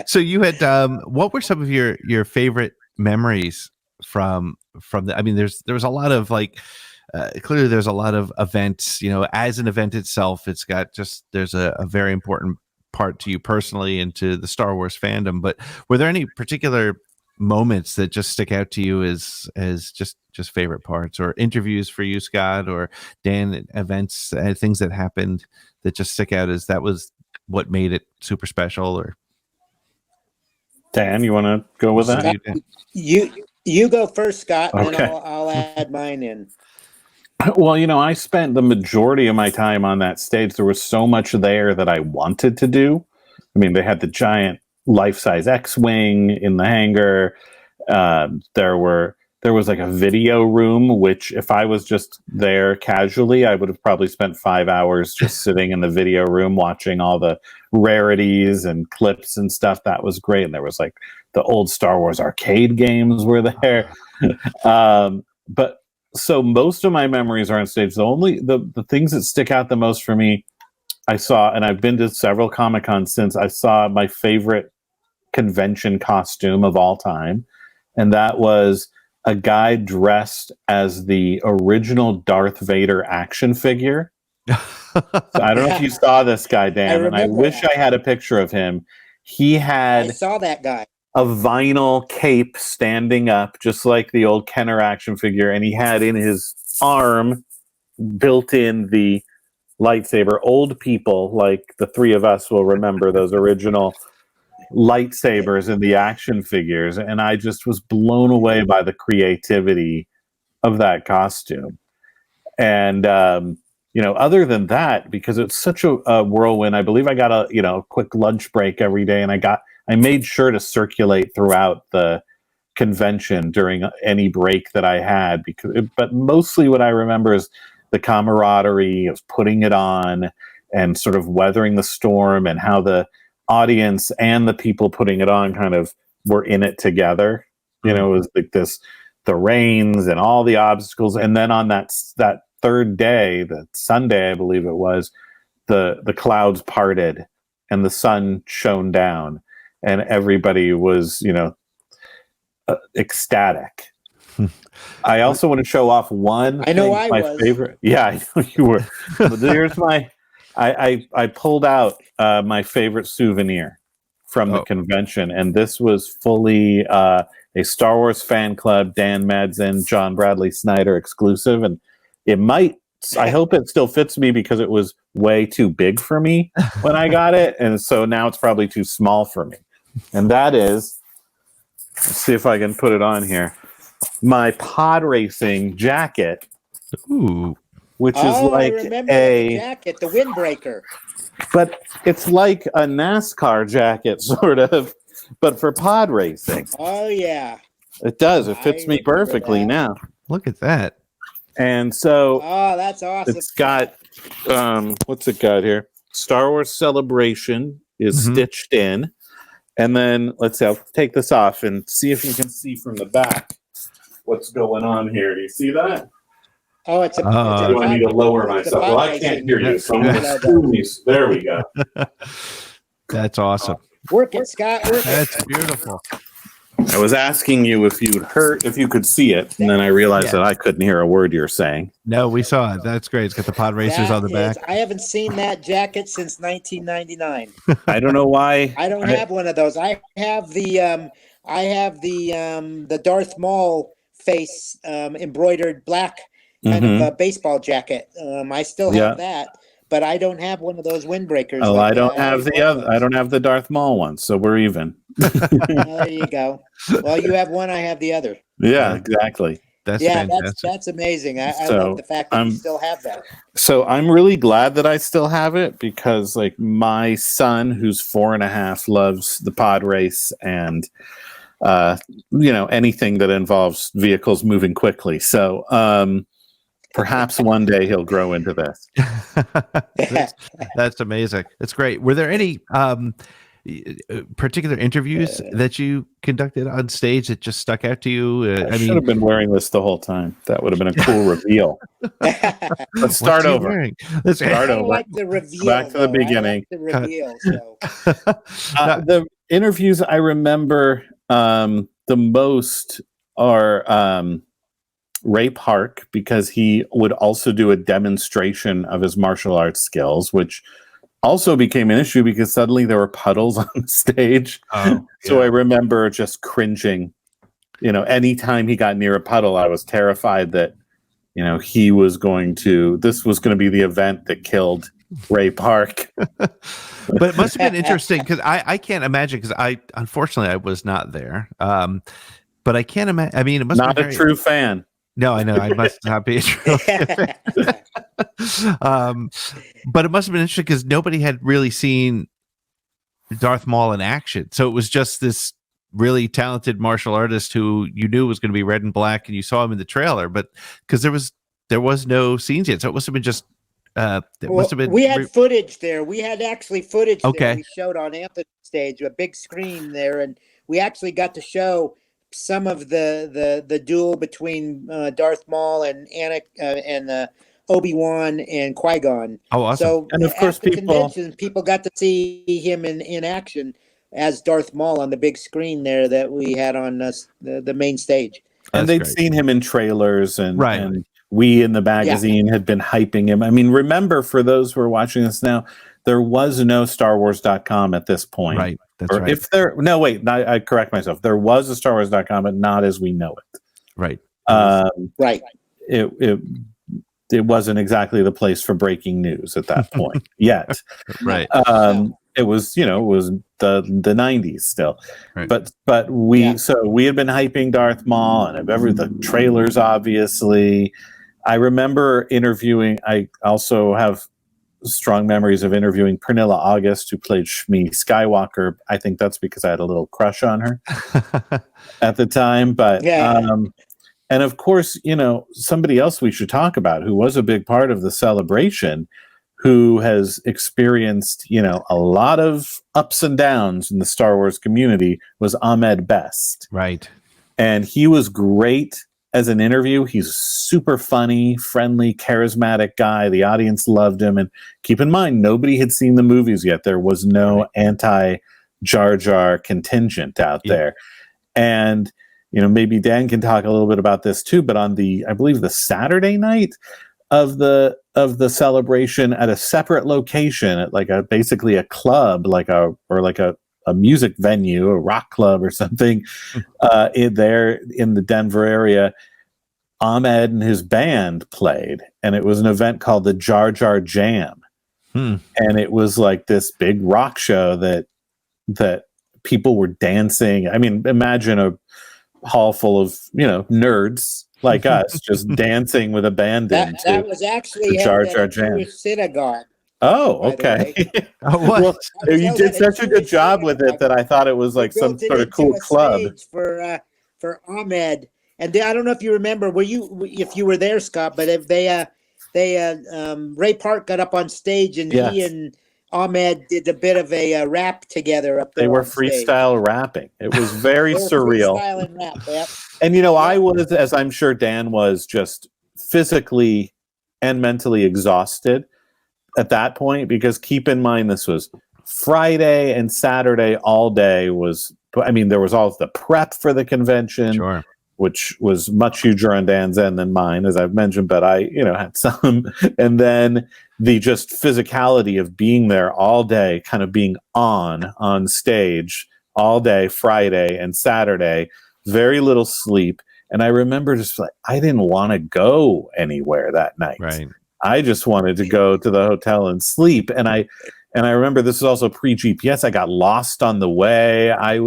So you had what were some of your favorite memories from the, I mean, there was a lot of clearly there's a lot of events, as an event itself, it's got there's a very important part to you personally and to the Star Wars fandom, but were there any particular moments that just stick out to you as just favorite parts, or interviews for you, Scott, or Dan, events, things that happened that just stick out as that was what made it super special? Or Dan, you want to go with that? You go first, Scott, and Okay. then I'll add mine in. Well, I spent the majority of my time on that stage. There was so much there that I wanted to do. I mean, they had the giant life-size X-wing in the hangar. There was like a video room, which if I was just there casually, I would have probably spent 5 hours just sitting in the video room watching all the rarities and clips and stuff. That was great. And there was like the old Star Wars arcade games were there. But so most of my memories are on stage. The things that stick out the most for me, I saw, and I've been to several Comic-Cons since, I saw my favorite convention costume of all time. And that was a guy dressed as the original Darth Vader action figure. So I don't know if you saw this guy, Dan, and I wish I had a picture of him. He I had saw that guy. a vinyl cape standing up, just like the old Kenner action figure, and he had in his arm built in the lightsaber. Old people like the three of us will remember those original lightsabers in the action figures, and I just was blown away by the creativity of that costume. And other than that, because it's such a whirlwind, I believe I got a quick lunch break every day, and I made sure to circulate throughout the convention during any break that I had, but mostly what I remember is the camaraderie of putting it on and sort of weathering the storm, and how the audience and the people putting it on kind of were in it together. It was like the rains and all the obstacles. And then on that third day, the Sunday, I believe it was, the clouds parted and the sun shone down, and everybody was, ecstatic. I also want to show off one. I know thing, I was. favorite. Yeah, I know you were. But here's my. I pulled out my favorite souvenir from the convention, and this was fully a Star Wars fan club, Dan Madsen, John Bradley Snyder exclusive, and it might. I hope it still fits me, because it was way too big for me when I got it, and so now it's probably too small for me. And that is, let's see if I can put it on here, my pod racing jacket. ooh, Which is I like remember the jacket, the windbreaker. but it's like a NASCAR jacket, sort of, but for pod racing, Oh yeah. it does. It fits I me remember perfectly that. now. Look at that. And so Oh, that's awesome. it's got what's it got here? Star Wars Celebration is Mhm. stitched in. And then let's see, I'll take this off and see if you can see from the back what's going on here. Do you see that? Oh, it's a. Do I need to lower myself? Well, I can't hear you, so I'm going to screw me. There we go. That's awesome. Work it, Scott. Work it. That's beautiful. I was asking you if you could see it, and then I realized that I couldn't hear a word you're saying. No, we saw it. That's great. It's got the pod racers on the back. I haven't seen that jacket since 1999. I don't know why. I don't have one of those. I have the Darth Maul face embroidered black kind of baseball jacket. I still have that, but I don't have one of those windbreakers. Oh, I don't have the other. I don't have the Darth Maul one, so we're even. There you go. Well, you have one. I have the other. Yeah, exactly. That's fantastic. That's amazing. I love the fact that you still have that. So I'm really glad that I still have it because, like, my son, who's 4.5, loves the pod race and anything that involves vehicles moving quickly. So perhaps one day he'll grow into this. That's amazing. It's great. Were there any particular interviews that you conducted on stage that just stuck out to you? I should have been wearing this the whole time. That would have been a cool reveal. Let's start over. Let's start over. Like the reveal, back to the beginning. I like the reveal. So. The interviews I remember the most are Ray Park, because he would also do a demonstration of his martial arts skills, which also became an issue because suddenly there were puddles on the stage. So I remember just cringing. Anytime he got near a puddle, I was terrified that, this was going to be the event that killed Ray Park. But it must have been interesting because I can't imagine, because unfortunately I was not there. But I can't imagine. I mean, it must not be a true fan. No, I know I must not be a true fan. But it must have been interesting because nobody had really seen Darth Maul in action, so it was just this really talented martial artist who you knew was going to be red and black, and you saw him in the trailer, but because there was no scenes yet, so it must have been just. Must have been. We had footage there. We had actually footage Okay. there. We showed on Anthony's stage, a big screen there, and we actually got to show some of the duel between Darth Maul and Obi-Wan and Qui-Gon. Oh, awesome! So, and of course, people got to see him in action as Darth Maul on the big screen there that we had on the main stage. And they'd seen him in trailers, and right. And we in the magazine had been hyping him. I mean, remember, for those who are watching this now, there was no StarWars.com at this point. Right. That's right. If there, no, wait, I correct myself. There was a StarWars.com, but not as we know it. Right. Right. It wasn't exactly the place for breaking news at that point yet. Right. It was the 90s still. Right. But we had been hyping Darth Maul and the trailers, obviously. I remember interviewing, I also have strong memories of interviewing Pernilla August, who played Shmi Skywalker. I think that's because I had a little crush on her at the time. But and of course, somebody else we should talk about who was a big part of the celebration, who has experienced, a lot of ups and downs in the Star Wars community, was Ahmed Best. Right. And he was great as an interview. He's a super funny, friendly, charismatic guy. The audience loved him. And keep in mind, nobody had seen the movies yet. There was no anti-Jar Jar contingent out there. And, maybe Dan can talk a little bit about this too, but on I believe the Saturday night of the celebration, at a separate location, at basically a club, like a music venue, a rock club or something, in the Denver area, Ahmed and his band played, and it was an event called the Jar Jar Jam. And it was like this big rock show that people were dancing. I mean, imagine a hall full of nerds like us just dancing with abandon. That was actually Jar at Jar a Jam Jewish synagogue. Oh, by the okay. Oh, what? Well, you So did that such a it's good job really with it that I thought it was like They some built it sort of into cool a club. stage for Ahmed. And I don't know if you remember, if you were there, Scott, but if Ray Park got up on stage and he Yes. and Ahmed did a bit of a rap together up They there were on stage. freestyle rapping. It was very They were surreal. freestyling rap. Yep. And you know, I Yeah. was, as I'm sure Dan was, just physically and mentally exhausted at that point, because keep in mind this was Friday and Saturday all day. There was all the prep for the convention, Sure. which was much huger on Dan's end than mine, as I've mentioned, but I, had some. And then the just physicality of being there all day, kind of being on stage all day, Friday and Saturday, very little sleep. And I remember just like, I didn't want to go anywhere that night. Right. I just wanted to go to the hotel and sleep. And I remember this was also pre-GPS. I got lost on the way. I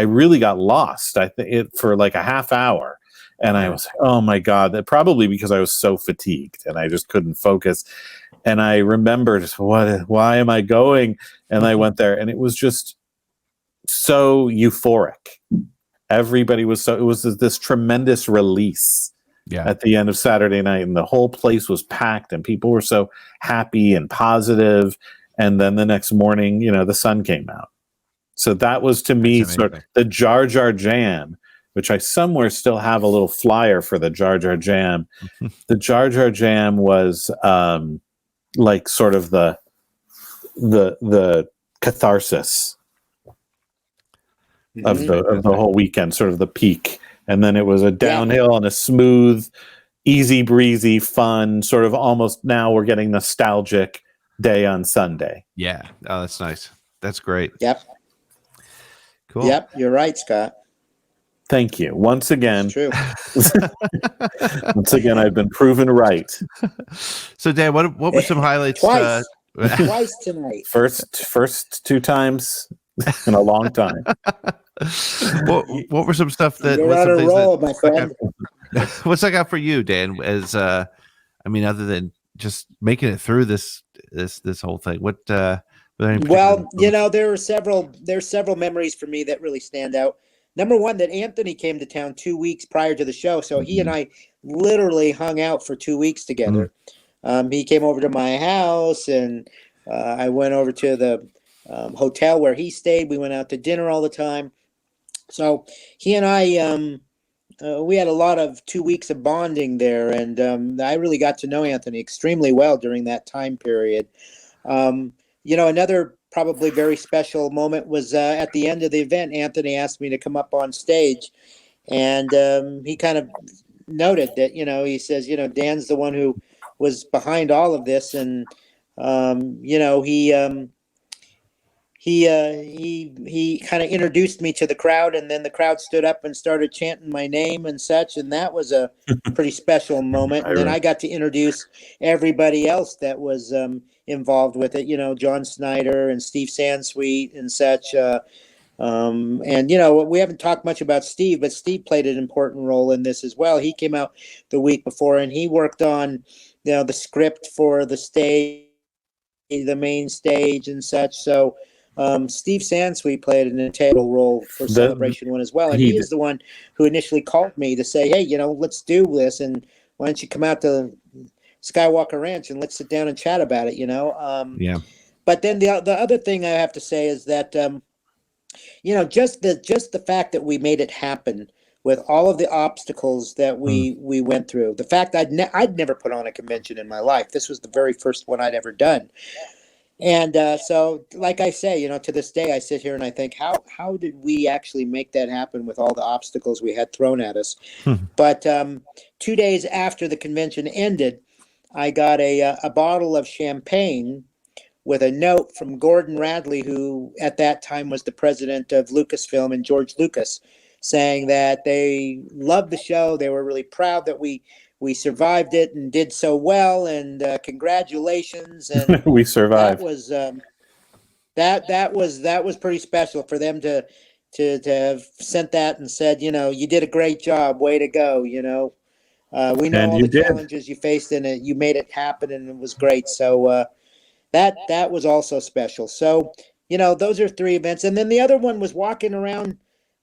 really got lost. I think for like a half hour. And I was like, oh my God, that probably because I was so fatigued and I just couldn't focus. And I remember just why am I going? And I went there and it was just so euphoric. Everybody it was this tremendous release at the end of Saturday night, and the whole place was packed and people were so happy and positive. And then the next morning, the sun came out. So that was to me sort of the Jar Jar Jam, which I somewhere still have a little flyer for the Jar Jar Jam. The Jar Jar Jam was like sort of the catharsis of the whole weekend, sort of the peak. And then it was a downhill and a smooth, easy breezy, fun, sort of almost now we're getting nostalgic day on Sunday. Yeah. Oh, that's nice. That's great. Yep. Cool. Yep. You're right, Scott. Thank you. Once again. It's true. Once again, I've been proven right. So Dan, what were some highlights? Twice tonight. First 2 times in a long time. What were some stuff that? You're on a roll, my friend. What's that got for you, Dan? As other than just making it through this whole thing, what? Well, there are several memories for me that really stand out. Number one, that Anthony came to town 2 weeks prior to the show, so he and I literally hung out for 2 weeks together. He came over to my house, and I went over to the hotel where he stayed. We went out to dinner all the time. So he and I, we had a lot of 2 weeks of bonding there, and I really got to know Anthony extremely well during that time period. Another probably very special moment was at the end of the event. Anthony asked me to come up on stage, and he kind of noted that, he says, Dan's the one who was behind all of this, and he kind of introduced me to the crowd, and then the crowd stood up and started chanting my name and such, and that was a pretty special moment. And then I got to introduce everybody else that was involved with it, John Snyder and Steve Sansweet and such. And we haven't talked much about Steve, but Steve played an important role in this as well. He came out the week before, and he worked on the script for the stage, the main stage and such. So Steve Sansweet played an integral role for Celebration 1 as well. And he is the one who initially called me to say, hey, let's do this. And why don't you come out to Skywalker Ranch and let's sit down and chat about it, Yeah. But then the other thing I have to say is that, just the fact that we made it happen with all of the obstacles that we went through, the fact I'd never put on a convention in my life. This was the very first one I'd ever done. And so, like I say, to this day, I sit here and I think, how did we actually make that happen with all the obstacles we had thrown at us? But 2 days after the convention ended, I got a bottle of champagne with a note from Gordon Radley, who at that time was the president of Lucasfilm, and George Lucas, saying that they loved the show. They were really proud that we survived it and did so well, and congratulations. And we survived. That was pretty special for them to have sent that and said, you did a great job, way to go. We know all the challenges you faced, and you made it happen, and it was great. So that was also special. So, those are 3 events. And then the other one was walking around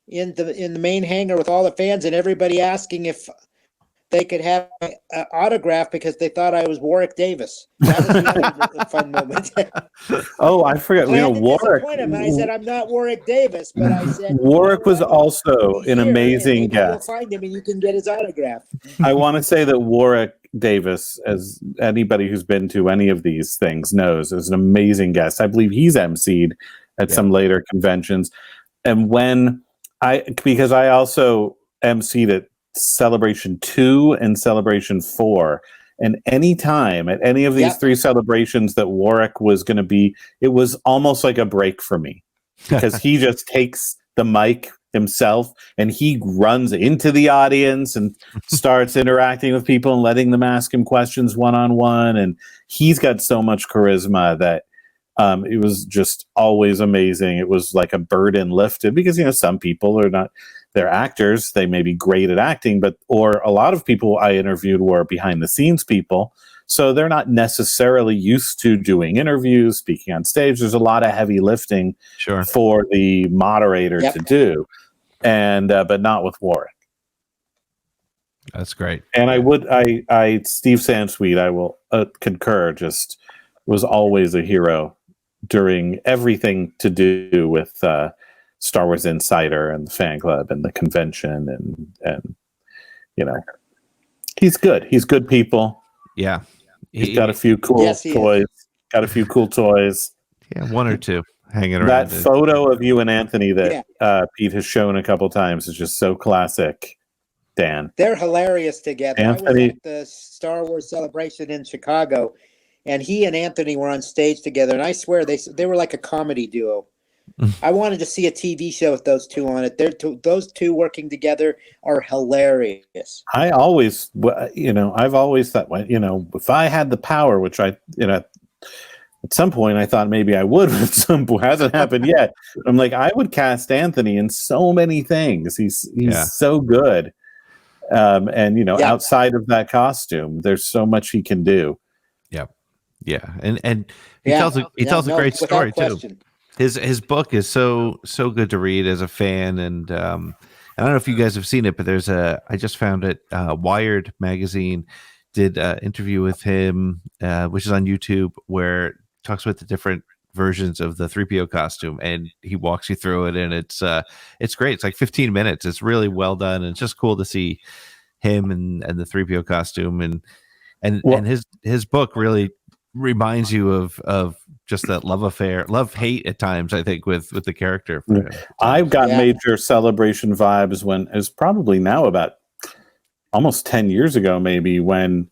in the main hangar with all the fans and everybody asking if they could have an autograph because they thought I was Warwick Davis. That was the other fun moment. Oh, I forgot. I had to Warwick. disappoint him. I said, I'm not Warwick Davis, but I said Warwick was also he's an here, amazing and maybe you'll guest. find him and you can get his autograph. I want to say that Warwick Davis, as anybody who's been to any of these things knows, is an amazing guest. I believe he's emceed at some later conventions. And because I also emceed at Celebration 2 and Celebration 4. And any time at any of these 3 celebrations that Warwick was going to be, it was almost like a break for me because he just takes the mic himself and he runs into the audience and starts interacting with people and letting them ask him questions one-on-one. And he's got so much charisma that it was just always amazing. It was like a burden lifted because, some people are not, they're actors. They may be great at acting, or a lot of people I interviewed were behind the scenes people. So they're not necessarily used to doing interviews, speaking on stage. There's a lot of heavy lifting for the moderator to do. And, but not with Warwick. That's great. And Steve Sansweet, I will concur, just was always a hero during everything to do with Star Wars Insider and the fan club and the convention and he's good. He's good people. Yeah. He's got a few cool toys. Got a few cool toys. Yeah, 1 or 2 hanging around. That photo of you and Anthony that Pete has shown a couple times is just so classic, Dan. They're hilarious together. Anthony, I was at the Star Wars celebration in Chicago, and he and Anthony were on stage together, and I swear they were like a comedy duo. I wanted to see a TV show with those 2 on it. Those 2 working together are hilarious. I always, I've always thought, if I had the power, which I, at some point I thought maybe I would, but at some point hasn't happened yet. I'm like, I would cast Anthony in so many things. He's so good. Outside of that costume, there's so much he can do. Yeah. And he tells a great story too. His book is so good to read as a fan, and I don't know if you guys have seen it, but I just found it. Wired magazine did an interview with him, which is on YouTube, where it talks about the different versions of the 3PO costume, and he walks you through it, and it's great. It's like 15 minutes. It's really well done, and it's just cool to see him and the 3PO costume, and his book really reminds you of just that love hate at times, I think, with the character. I've got major Celebration vibes when it was probably now about almost 10 years ago, maybe, when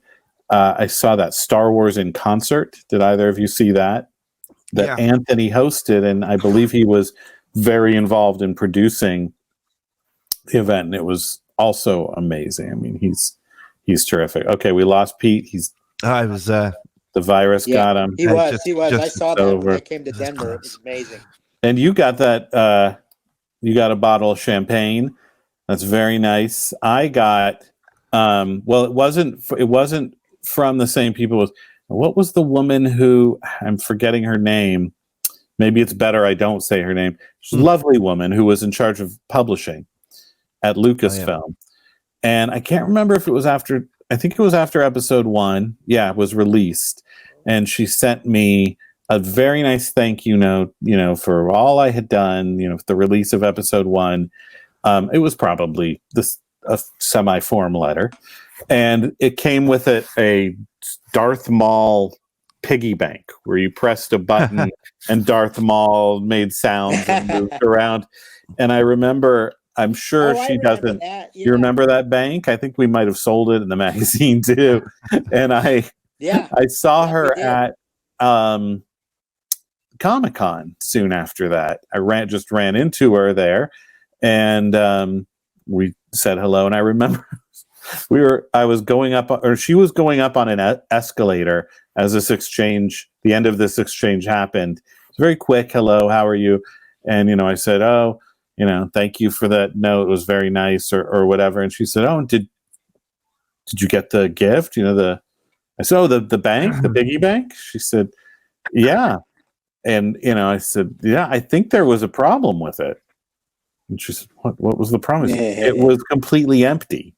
I saw that Star Wars in Concert. Did either of you see that? That Anthony hosted, and I believe he was very involved in producing the event, and it was also amazing. I mean, he's terrific. Okay, we lost Pete. The virus got him. He was. I saw that when I came to Denver. It was amazing. And you got that. You got a bottle of champagne. That's very nice. I got. It wasn't from the same people. What was the woman who, I'm forgetting her name? Maybe it's better I don't say her name. She's a lovely woman who was in charge of publishing at Lucasfilm. And I can't remember if it was after. I think it was after episode 1. Yeah, it was released. And she sent me a very nice thank you note, for all I had done, the release of episode 1. It was probably a semi-form letter. And it came with it a Darth Maul piggy bank where you pressed a button and Darth Maul made sounds and moved around. And I remember... I'm sure she doesn't. That, You remember that bank? I think we might have sold it in the magazine too. And I saw her at Comic-Con soon after that. I ran into her there, and we said hello. And I remember I was going up, or she was going up on an escalator as the end of this exchange happened. It's very quick. Hello, how are you? And I said, oh. Thank you for that note. It was very nice, or whatever. And she said, "Oh, did you get the gift? I said, "Oh, the bank, the piggy bank." She said, Yeah. And, I said, yeah, I think there was a problem with it. And she said, what was the problem? I said, it was completely empty.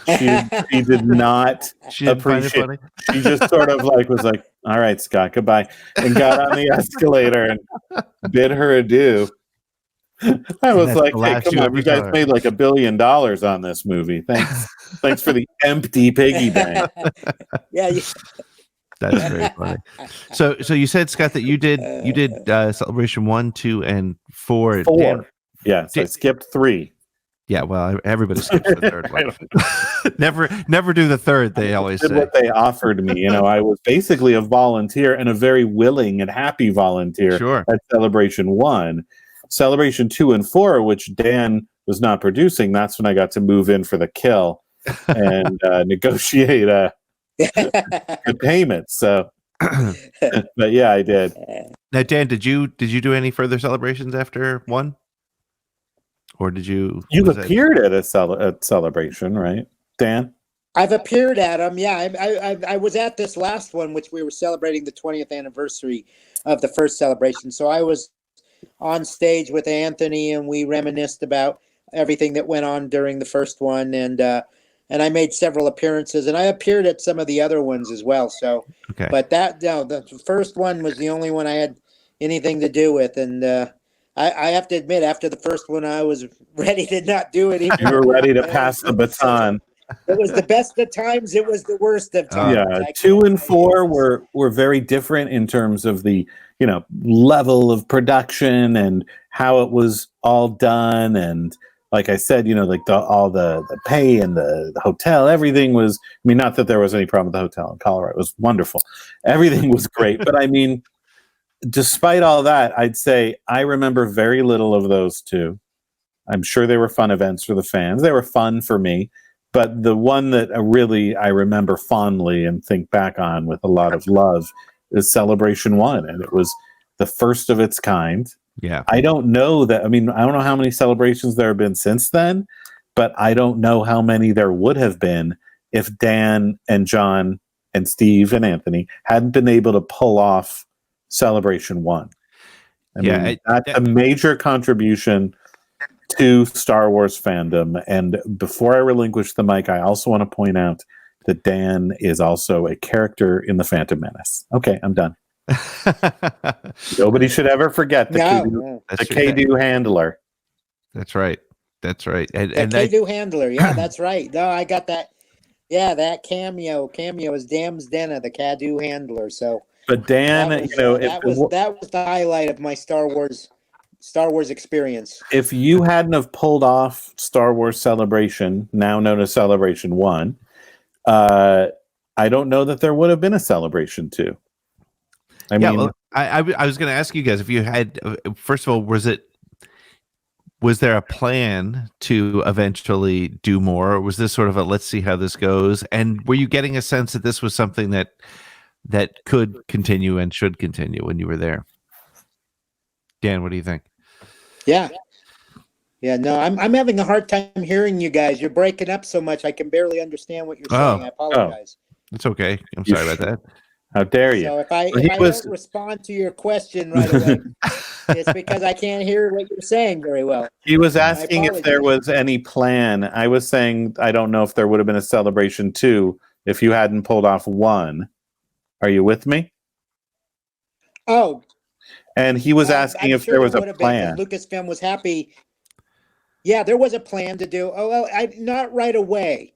She did not She didn't find it appreciate funny. She just sort of was like, all right, Scott, goodbye. And got on the escalator and bid her adieu. I was that's like, the hey, last come you on, ever you guys saw her. made like $1 billion on this movie. Thanks for the empty piggy bank. Yeah. That's very funny. So you said, Scott, that you did Celebration 1, 2, and 4. 4. Dan, Yes, I skipped 3. yeah, well, everybody skips the third one. never do the third. They always Did say. what they offered me. I was basically a volunteer and a very willing and happy volunteer Sure. at Celebration 1. Celebration 2 and 4, which Dan was not producing, that's when I got to move in for the kill and negotiate the payments. So, but yeah, I did. Now, Dan, did you do any further celebrations after 1? Or did you? You appeared at a celebration, right, Dan? I've appeared at them. Yeah, I was at this last one, which we were celebrating the 20th anniversary of the first celebration. So I was on stage with Anthony, and we reminisced about everything that went on during the first one, and I made several appearances, and I appeared at some of the other ones as well. So, okay. But the first one was the only one I had anything to do with, and I have to admit, after the first one, I was ready to not do it anymore. You were ready to pass the baton. It was the best of times. It was the worst of times. Yeah, 2 and 4 were very different in terms of the level of production and how it was all done. And like I said, like all the pay and the hotel, everything was. I mean, not that there was any problem with the hotel in Colorado. It was wonderful. Everything was great. But I mean, despite all that, I'd say I remember very little of those 2. I'm sure they were fun events for the fans. They were fun for me. But the one that I remember fondly and think back on with a lot of love is Celebration 1. And it was the first of its kind. Yeah. I don't know how many celebrations there have been since then, but I don't know how many there would have been if Dan and John and Steve and Anthony hadn't been able to pull off Celebration 1. That's a major contribution to Star Wars fandom. And before I relinquish the mic, I also want to point out that Dan is also a character in The Phantom Menace. Okay, I'm done. Nobody should ever forget the K-Do handler. That's right. And the K-Do handler. Yeah, that's right. No, I got that. Yeah, that cameo is Dam's Denna, the K-Do handler. So, but Dan, that was the highlight of my Star Wars experience. If you hadn't have pulled off Star Wars Celebration, now known as Celebration 1, I don't know that there would have been a Celebration 2. I was going to ask you guys if you had. First of all, was there a plan to eventually do more, or was this sort of a let's see how this goes? And were you getting a sense that this was something that could continue and should continue when you were there? Dan, what do you think? Yeah. No, I'm having a hard time hearing you guys. You're breaking up so much, I can barely understand what you're saying. I apologize. It's okay. I'm sorry about that. How dare you? So if I don't respond to your question right away, it's because I can't hear what you're saying very well. He was asking if there was any plan. I was saying I don't know if there would have been a Celebration 2 if you hadn't pulled off 1. Are you with me? Oh. And he was asking if there was a plan. Lucasfilm was happy. Yeah, there was a plan to do. Not right away.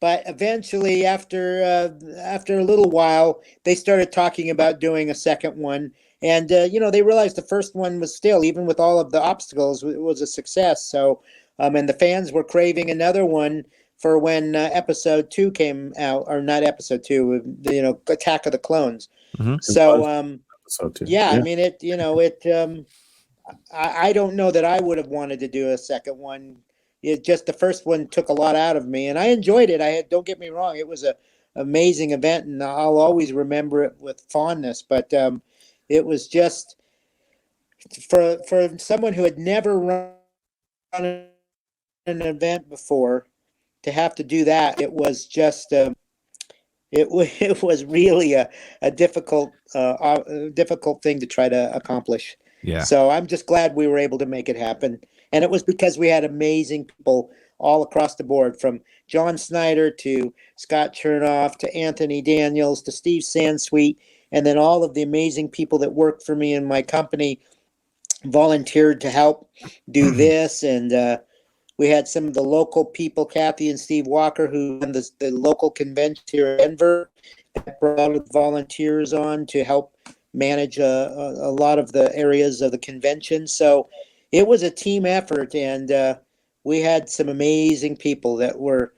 But eventually, after a little while, they started talking about doing a second one. And, they realized the first one was still, even with all of the obstacles, it was a success. So, and the fans were craving another one for when episode 2 came out, or not episode 2, Attack of the Clones. Mm-hmm. So, episode 2. Yeah, I mean, I don't know that I would have wanted to do a second one. It just, the first one took a lot out of me, and I enjoyed it. Don't get me wrong. It was an amazing event, and I'll always remember it with fondness, but it was just for someone who had never run an event before to have to do that. It was just it was really a difficult thing to try to accomplish. Yeah. So I'm just glad we were able to make it happen. And it was because we had amazing people all across the board, from John Snyder to Scott Chernoff to Anthony Daniels to Steve Sansweet, and then all of the amazing people that worked for me in my company volunteered to help do this. And we had some of the local people, Kathy and Steve Walker, who run the local convention here in Denver, that brought volunteers on to help manage a lot of the areas of the convention. So it was a team effort, and we had some amazing people that were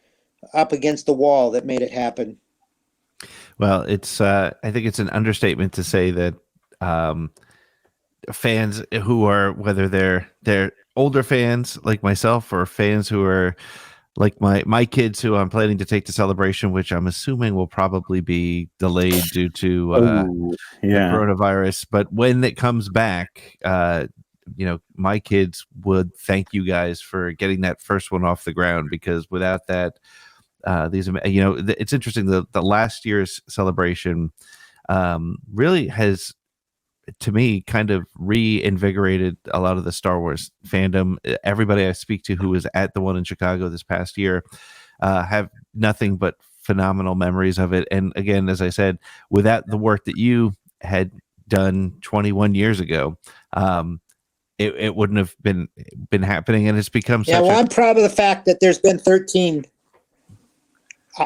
up against the wall that made it happen. Well, it's I think it's an understatement to say that fans who are, whether they're older fans like myself or fans who are like my kids who I'm planning to take to Celebration, which I'm assuming will probably be delayed due to the coronavirus. But when it comes back, my kids would thank you guys for getting that first one off the ground, because without that, it's interesting. The last year's Celebration really has, to me, kind of reinvigorated a lot of the Star Wars fandom. Everybody I speak to who was at the one in Chicago this past year have nothing but phenomenal memories of it. And again, as I said, without the work that you had done 21 years ago, it wouldn't have been happening. And it's become I'm proud of the fact that there's been 13.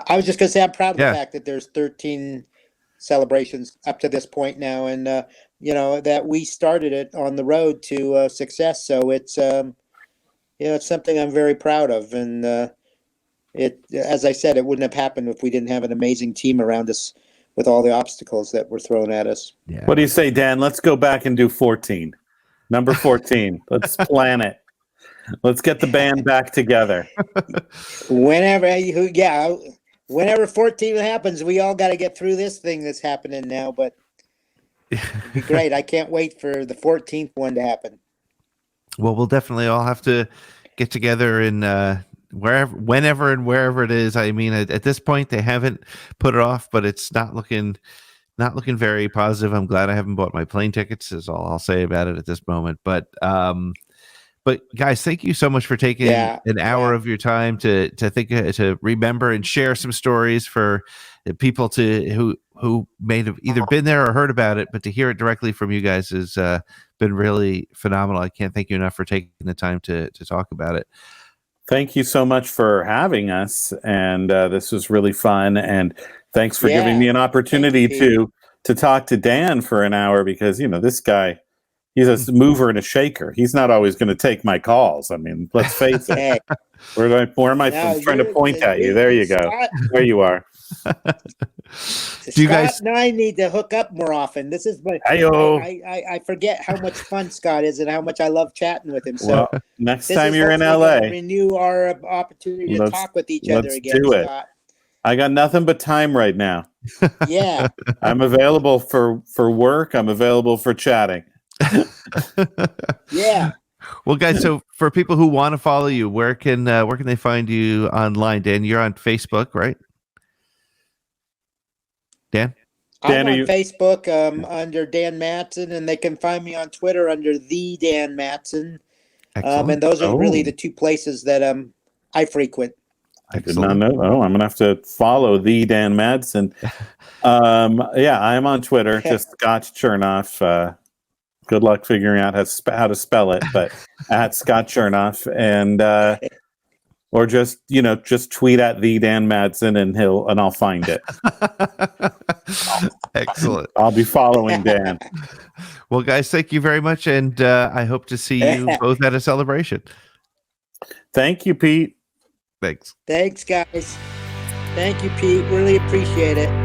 I was just going to say, I'm proud of the fact that there's 13 celebrations up to this point now, and that we started it on the road to success. So it's it's something I'm very proud of, and as I said, it wouldn't have happened if we didn't have an amazing team around us with all the obstacles that were thrown at us. Yeah. What do you say, Dan? Let's go back and do 14. Number 14. Let's plan it. Let's get the band back together. Whenever 14 happens, we all got to get through this thing that's happening now, but it'd be great. I can't wait for the 14th one to happen. Well, we'll definitely all have to get together in whenever and wherever it is. I mean, at this point, they haven't put it off, but it's not looking very positive. I'm glad I haven't bought my plane tickets, is all I'll say about it at this moment. But guys, thank you so much for taking an hour of your time to remember and share some stories for people who may have either been there or heard about it, but to hear it directly from you guys has been really phenomenal. I can't thank you enough for taking the time to talk about it. Thank you so much for having us, and this was really fun. And thanks for giving me an opportunity to talk to Dan for an hour, because this guy, he's a mover and a shaker. He's not always going to take my calls. I mean, let's face it. Where am I trying to point at you? There you go. There you are. Do you guys? Scott and I need to hook up more often. This is I forget how much fun Scott is and how much I love chatting with him. So next time you're in LA, renew our opportunity to talk with each other again. Do it. Scott. I got nothing but time right now. Yeah. I'm available for work. I'm available for chatting. Yeah. Well, guys, so for people who want to follow you, where can they find you online? Dan, you're on Facebook, right? Dan? I'm on Facebook under Dan Madsen, and they can find me on Twitter under the Dan Madsen. And those are really the two places that I frequent. I did not know. Oh, I'm gonna have to follow the Dan Madsen. I'm on Twitter, just Scott Chernoff. Good luck figuring out how to spell it, but at Scott Chernoff, and or just tweet at the Dan Madsen, and I'll find it. Excellent. I'll be following Dan. Well, guys, thank you very much, and I hope to see you both at a celebration. Thank you, Pete. Thanks. Thanks, guys. Thank you, Pete. Really appreciate it.